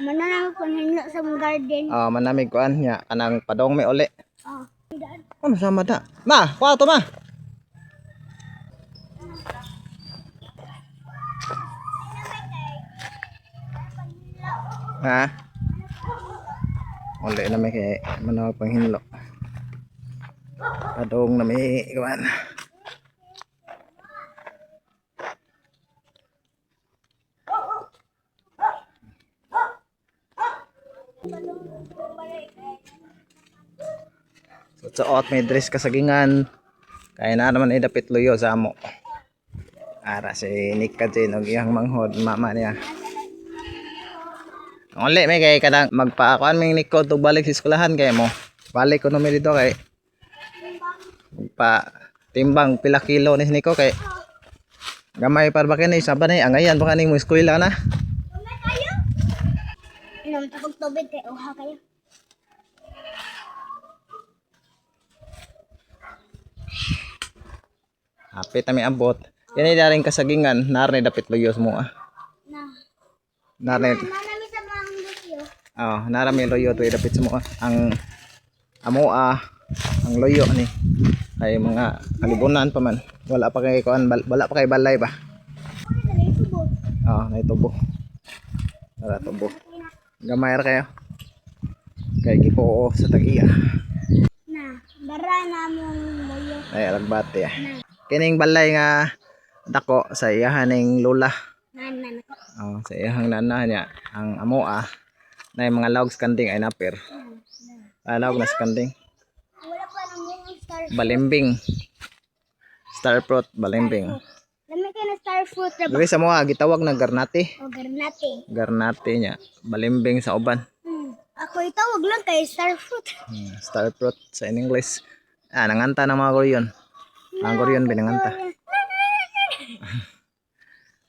Mananang kung hinlo sa mong garden. Manamig kuan nya kanang padong may uli. Oh. Ano sama da? Ma, kuha to ma. Ha? Uli na may kay manawag pang hinlo. Padong na may kuan. Suot may dress kasagingan. Kaya na naman idapit luyo sa amo. Ara si Nick Kadjin og iyang manghod mama niya. Only may kay kadang magpaakuan ming Nick ko tug balik sa eskwelahan kay mo. Balik ko no dito kay pa timbang pila kilo ni Nico kay gamay para ba kini saban ni angayan pa kaning mo eskwela na. Inom tapog tubig kay uha kayo. Hapit na may abot. Kini daring kasagingan, narne dapit luyos mo ah. Narne. Manami sa mga luyo. Narami loyo to dapit mo ah. Ang amo ang loyo ni ay mga kalibunan pa man. Wala pa kay kuan, wala pa kay balay ba. Naitubo. Wala tubo. Gamay ra kayo. Kay gipuo sa tagiya. Bara na mong loyo. Ay alagbati ah. Kining balay nga dako sa iyahaning lula. Nanan ako. Sa iyahang nana niya ang amo na yung mga lawg skanding ay napir. Lawg na skanding. Wala pa nang mong star. Balimbing. Star fruit, balimbing. Lami kayo na star fruit. Dili sa mga gitawag na garnati. Garnate. Garnati niya, balimbing sa uban. Ako itawag lang kay star fruit. Star fruit sa in English. Nanganta ng mga Korean. Ang Korean binanganta.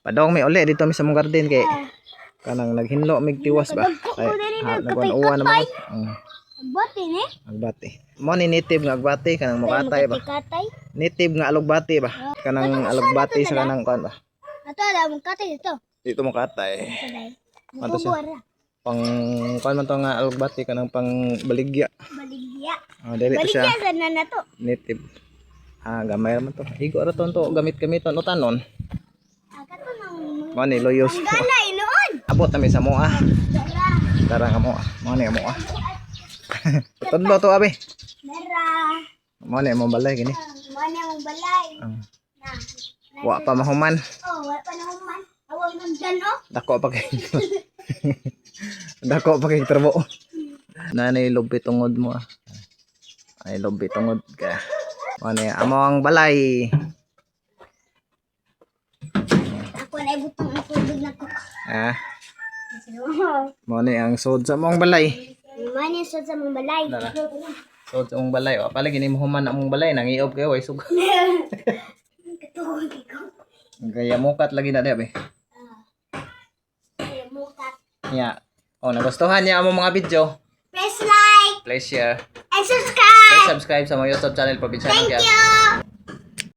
Padong may uli dito mi sa mong garden kay kanang naghinlo mig tiwas ba. Ay nagwan-uwan naman. Agbati ni? Agbati. Mo ni native nga agbati kanang mukatay ba. Native nga alugbati ba. Kanang alugbati sa kanang kuan ba. Ato ala mong katay dito. Dito mukatay. Manto siya. Buwara. Pang kuan man to nga alugbati kanang pang baligya. Baligya. Dili to siya. Baligya sa na to. Native. Gamay man to. Higo ra to gamit-gamiton utanon. Kato nang Mo ni loyos. ang galay noon. Abot na mi sa moa. Dara. Tarang amo. Mo ni amo. Tudlo to abi. Dara. Mo ni mo balay gini. Mani mong balay. Na. Wa pa mahuman. Wala pa na man. Awag nang dyan Dako pa kay. Dako pa kay turbo. Nanay lobi tungod mo Ay lobi tungod ka. Mo ni amo ang balay. Ako na ibutang ang tubig na ko. Mo ni ang sod sa mong balay. Mani sa mong balay. Sod sa mong balay. Pala gini mo human among balay nangiob kayo ay sug. Katuhog ikaw. Gaya mukat lagi na dabe. Mukat. Nya. Nagustuhan niya among mga video. Press like Please share. and subscribe. Please subscribe sa my YouTube channel Probinsya ng Thank you.